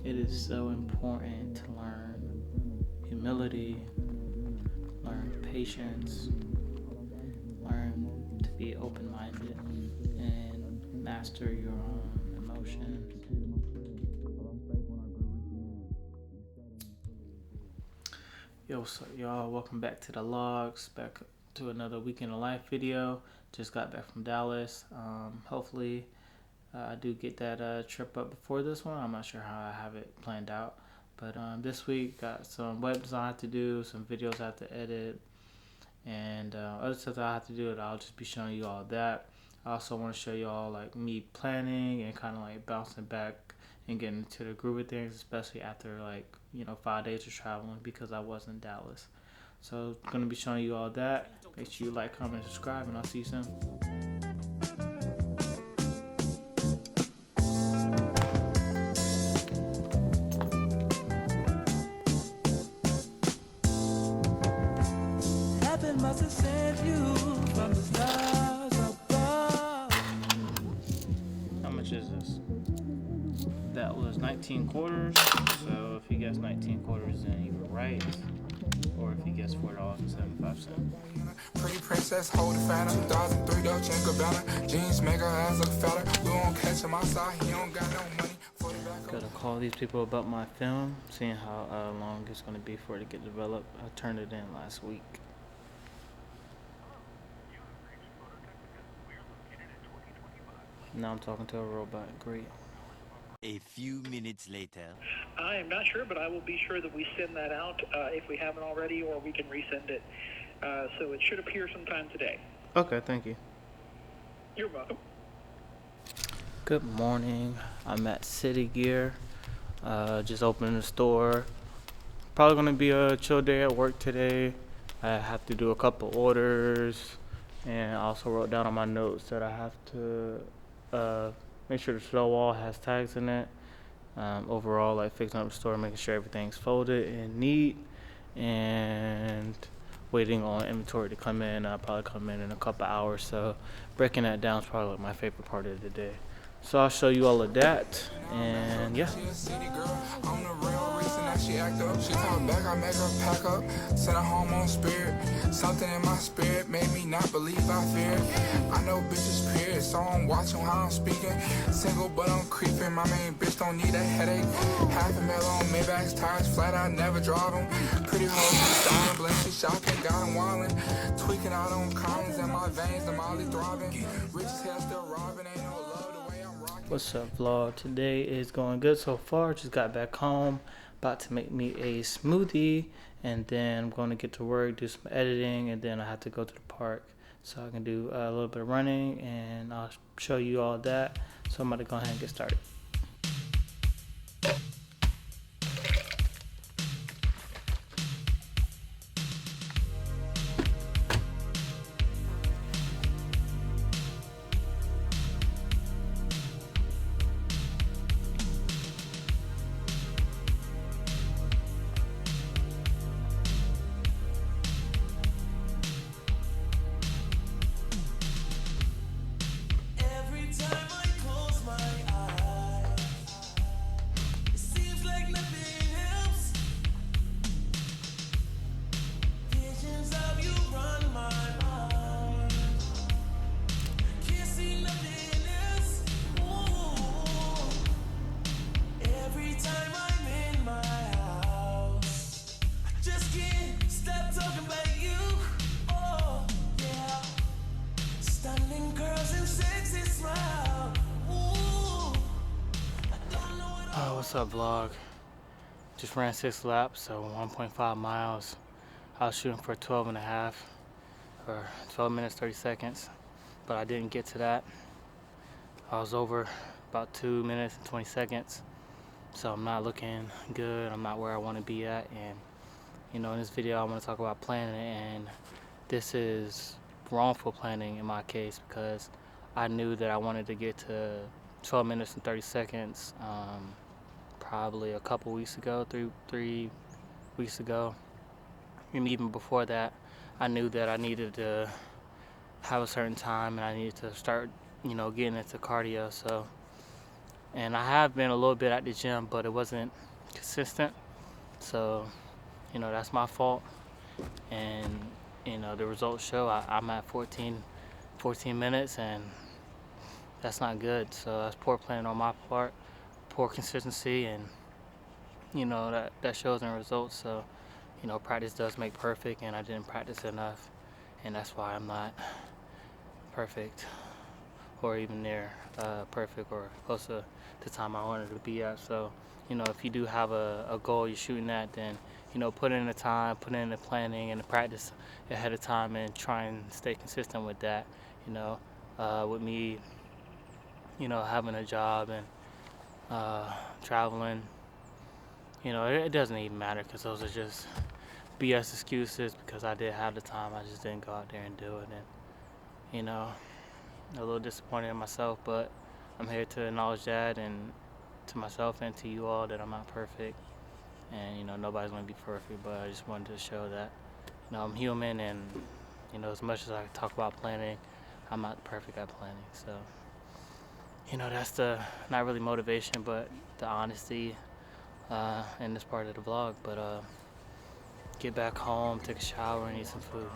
It is so important to learn humility, learn patience, learn to be open-minded, and master your own emotions. Yo, what's up, y'all? Welcome back to the logs, back to another week in the life video. Just got back from Dallas. Hopefully, I do get that trip up before this one. I'm not sure how I have it planned out. But this week, got some web design I have to do, some videos I have to edit, and other stuff that I have to do. I'll just be showing you all that. I also want to show you all like me planning and kind of like bouncing back and getting into the groove of things, especially after 5 days of traveling because I was in Dallas. So I'm gonna be showing you all that. Make sure you like, comment, and subscribe, and I'll see you soon. Heaven must have sent you from the stars above. How much is this? That was 19 quarters. So if you guess 19 quarters, then you were right. Or if you guess $4.75. Pretty princess, hold it fatter. 2003 Dolce & Gabbana. Jeans make her ass look fatter. We won't catch him outside. He don't got no money. Gotta call these people about my film, seeing how long it's gonna be for it to get developed. I turned it in last week. Now I'm talking to a robot. Great. A few minutes later. I am not sure, but I will be sure that we send that out if we haven't already, or we can resend it. So it should appear sometime today. Okay, thank you. You're welcome. Good morning. I'm at City Gear. Just opening the store. Probably gonna be a chill day at work today. I have to do a couple orders, and I also wrote down on my notes that I have to make sure the snow wall has tags in it. Overall, like fixing up the store, making sure everything's folded and neat, and waiting on inventory to come in. I'll probably come in a couple hours, so breaking that down is probably like my favorite part of the day. So I'll show you all of that, and yeah. She a city girl. I'm the real reason that she act up. She talk back, I make her pack up. Send her home on spirit. Something in my spirit made me not believe I feared. I know bitches period, so I'm watching how I'm speaking. Single but I'm creeping. My main bitch don't need a headache. Half a mil on Maybach's tires flat, I never drive them. Pretty hoes, dying, blank, she shopping, got them wildin'. Tweaking out on commons in my veins, the molly throbbing. Rich as hell still robbing, ain't no love the way I'm rocking. What's up, vlog? Today is going good so far. Just got back home, about to make me a smoothie, and then I'm going to get to work, do some editing, and then I have to go to the park so I can do a little bit of running, and I'll show you all that. So I'm about to go ahead and get started. What's up, vlog? Just ran 6 laps, so 1.5 miles. I was shooting for 12 and a half, or 12 minutes 30 seconds, but I didn't get to that. I was over about 2 minutes and 20 seconds, so I'm not looking good. I'm not where I want to be at, and in this video I want to talk about planning, and this is wrongful planning in my case because I knew that I wanted to get to 12 minutes and 30 seconds probably a couple weeks ago, three weeks ago, and even before that. I knew that I needed to have a certain time and I needed to start getting into cardio. So And I have been a little bit at the gym, but it wasn't consistent. So, that's my fault. And, the results show I'm at 14 minutes, and that's not good. So that's poor planning on my part, poor consistency, and, that shows in results. So, practice does make perfect, and I didn't practice enough. And that's why I'm not perfect or even near perfect or close to the time I wanted to be at. So, if you do have a goal you're shooting at, then, put in the time, put in the planning and the practice ahead of time, and try and stay consistent with that. With me, having a job and traveling, it doesn't even matter, because those are just BS excuses, because I did have the time. I just didn't go out there and do it. And, a little disappointed in myself, but I'm here to acknowledge that, and to myself and to you all, that I'm not perfect. And, nobody's going to be perfect, but I just wanted to show that, I'm human, and, as much as I talk about planning, I'm not perfect at planning. So, that's the, not really motivation, but the honesty in this part of the vlog. But get back home, take a shower, and eat some food.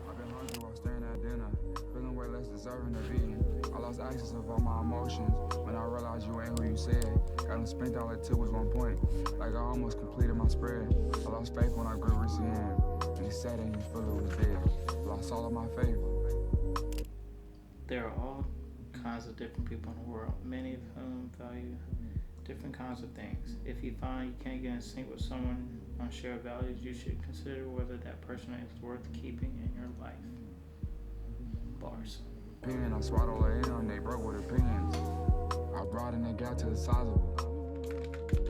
I've been hungry while staring at dinner, feeling way less deserving of eating. I lost access of all my emotions when I realized you ain't who you said. Got them spent, all it took was 1 point. Like I almost completed my spread. I lost faith when I grew reaching in, and he said and you feel it was dead. Lost all of my faith. There are all kinds of different people in the world, many of whom value different kinds of things. If you find you can't get in sync with someone on shared values, you should consider whether that person is worth keeping in your life. Bars. I swaddle her in, they broke with opinions. I brought in the gap to the sizable.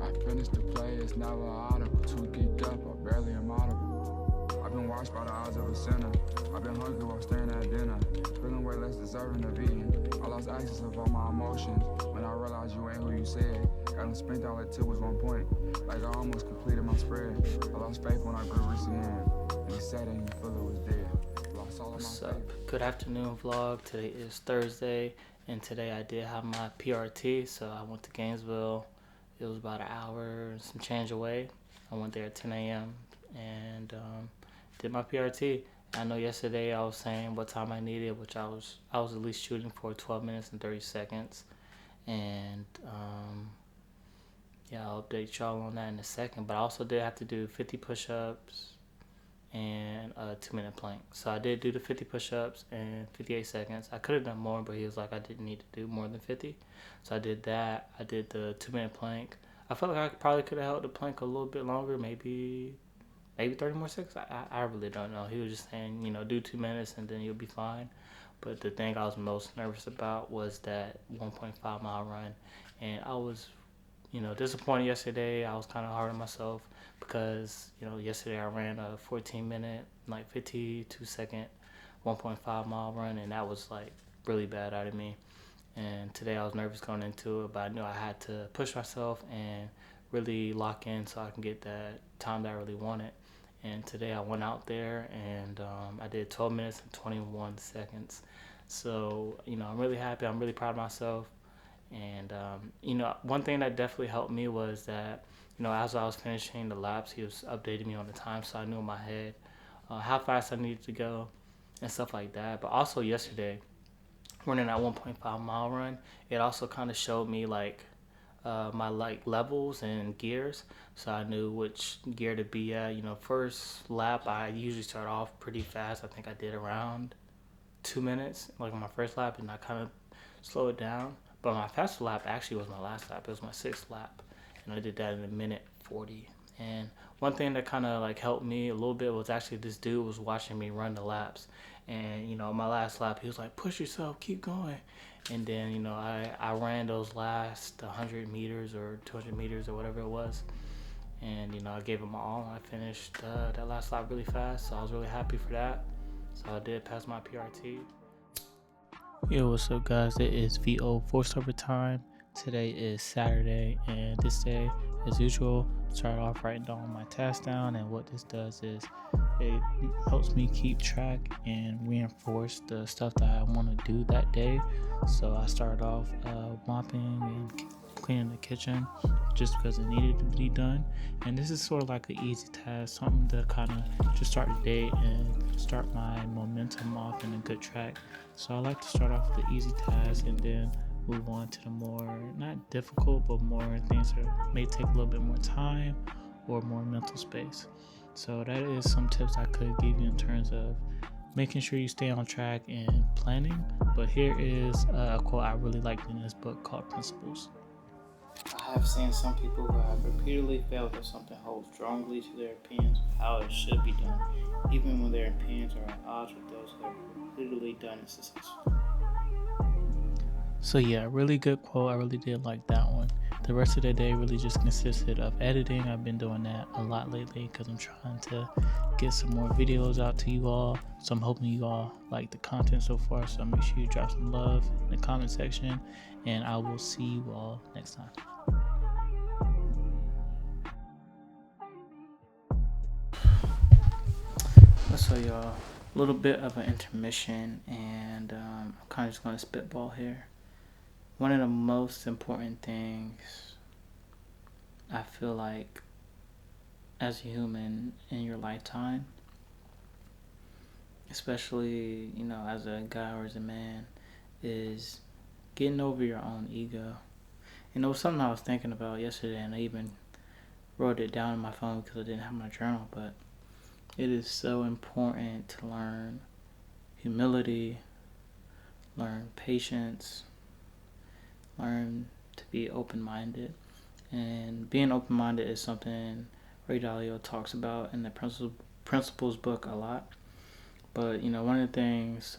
I finished the play, it's never audible. Too geeked up, I barely am audible. I've been watched by the eyes of a sinner. I've been hungry while staring at dinner, feeling way less deserving of eating. I lost access of all my emotions when I realized you ain't who you said. Got them spent, all it took was 1 point. Like I almost completed my spread. I lost faith when I grew reaching in, and he said and you feel it was dead. Lost all of my What's faith. up? Good afternoon, vlog. Today is Thursday, and today I did have my PRT. So I went to Gainesville. It was about an hour and some change away. I went there at 10 a.m. and did my PRT. I know yesterday I was saying what time I needed, which I was at least shooting for 12 minutes and 30 seconds. And yeah, I'll update y'all on that in a second. But I also did have to do 50 push-ups and a 2-minute plank. So I did do the 50 push-ups in 58 seconds. I could have done more, but he was like I didn't need to do more than 50. So I did that. I did the 2-minute plank. I felt like I probably could have held the plank a little bit longer, maybe 30 more seconds. I really don't know. He was just saying, do 2 minutes and then you'll be fine. But the thing I was most nervous about was that 1.5 mile run. And I was, disappointed yesterday. I was kind of hard on myself because, yesterday I ran a 14-minute, 52-second 1.5 mile run, and that was like really bad out of me. And today I was nervous going into it, but I knew I had to push myself and really lock in so I can get that time that I really wanted. And today I went out there and I did 12 minutes and 21 seconds. So, I'm really happy. I'm really proud of myself. And, one thing that definitely helped me was that, as I was finishing the laps, he was updating me on the time, so I knew in my head how fast I needed to go and stuff like that. But also yesterday, running that 1.5 mile run, it also kind of showed me my levels and gears, so I knew which gear to be at. First lap I usually start off pretty fast. I think I did around 2 minutes like on my first lap, and I kind of slow it down. But my fastest lap actually was my last lap. It was my 6th lap, and I did that in 1:40. And one thing that kind of helped me a little bit was actually this dude was watching me run the laps. And my last lap, he was like, push yourself, keep going. And then I ran those last 100 meters or 200 meters or whatever it was, and I gave it my all. I finished that last lap really fast, so I was really happy for that. So I did pass my PRT. Yo, what's up, guys? It is VO Force Overtime. Today is Saturday, and this day, as usual, start off writing down my tasks down. And what this does is It helps me keep track and reinforce the stuff that I want to do that day. So I started off mopping and cleaning the kitchen just because it needed to be done. And this is sort of like an easy task, something to kind of just start the day and start my momentum off in a good track. So I like to start off with the easy task and then move on to the more, not difficult, but more things that may take a little bit more time or more mental space. So that is some tips I could give you in terms of making sure you stay on track and planning. But here is a quote I really liked in this book called Principles. I have seen some people who have repeatedly failed if something holds strongly to their opinions of how it should be done, even when their opinions are at odds with those who have repeatedly done it successfully. So yeah, really good quote. I really did like that one. The rest of the day really just consisted of editing. I've been doing that a lot lately because I'm trying to get some more videos out to you all. So I'm hoping you all like the content so far. So make sure you drop some love in the comment section, and I will see you all next time. So y'all, a little bit of an intermission, and I'm kind of just going to spitball here. One of the most important things I feel like as a human in your lifetime, especially, as a guy or as a man, is getting over your own ego. It was something I was thinking about yesterday, and I even wrote it down in my phone because I didn't have my journal, but it is so important to learn humility, learn patience, learn to be open-minded. And being open-minded is something Ray Dalio talks about in the Principles book a lot. But, one of the things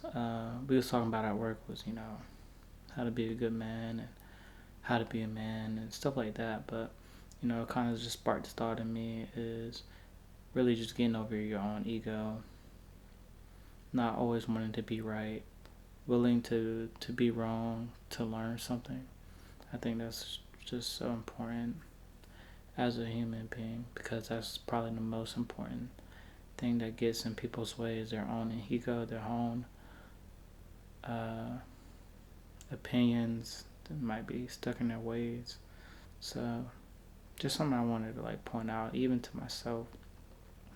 we was talking about at work was, how to be a good man and how to be a man and stuff like that. But, it kind of just sparked the thought in me is really just getting over your own ego, not always wanting to be right, willing to be wrong, to learn something. I think that's just so important as a human being, because that's probably the most important thing that gets in people's way is their own ego, their own opinions that might be stuck in their ways. So just something I wanted to point out, even to myself.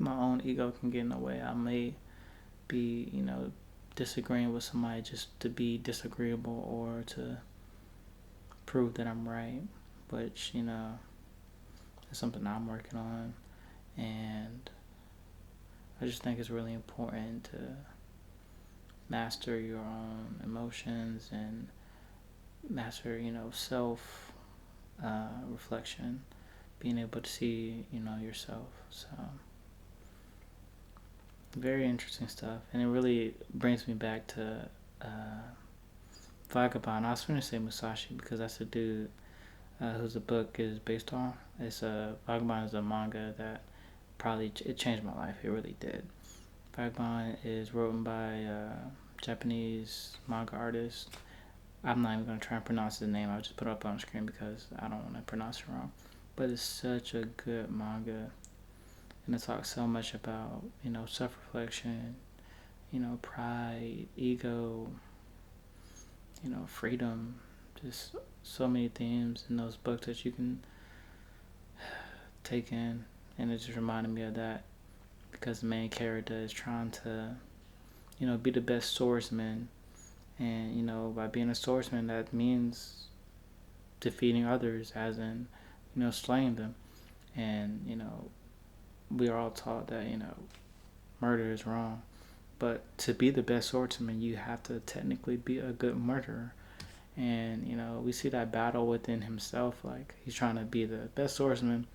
My own ego can get in the way. I may be, disagreeing with somebody just to be disagreeable or to prove that I'm right, which, is something I'm working on. And I just think it's really important to master your own emotions and master, self reflection, being able to see, yourself. So very interesting stuff, and it really brings me back to Vagabond. I was going to say Musashi because that's the dude whose the book is based on. It's Vagabond is a manga that it changed my life. It really did. Vagabond is written by a Japanese manga artist. I'm not even going to try and pronounce his name. I'll just put it up on the screen because I don't want to pronounce it wrong. But it's such a good manga. And it talks so much about, self-reflection, pride, ego, freedom. Just so many themes in those books that you can take in. And it just reminded me of that because the main character is trying to, be the best swordsman. And, by being a swordsman, that means defeating others, as in, slaying them. And, we are all taught that, murder is wrong. But to be the best swordsman, you have to technically be a good murderer. And, we see that battle within himself. Like, he's trying to be the best swordsman.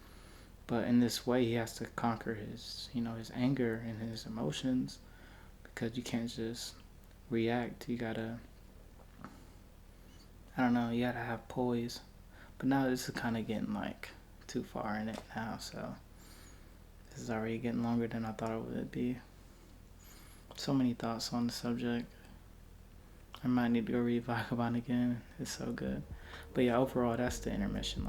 But in this way, he has to conquer his, his anger and his emotions. Because you can't just react. You gotta, you gotta have poise. But now this is kind of getting, too far in it now, so this is already getting longer than I thought it would be. So many thoughts on the subject. I might need to go read Vagabond again. It's so good. But yeah, overall, that's the intermission.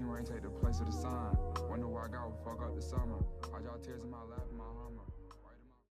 Watching rain take the place of the sun. Wonder why God would fuck up the summer. I draw tears in my lap, in my heart.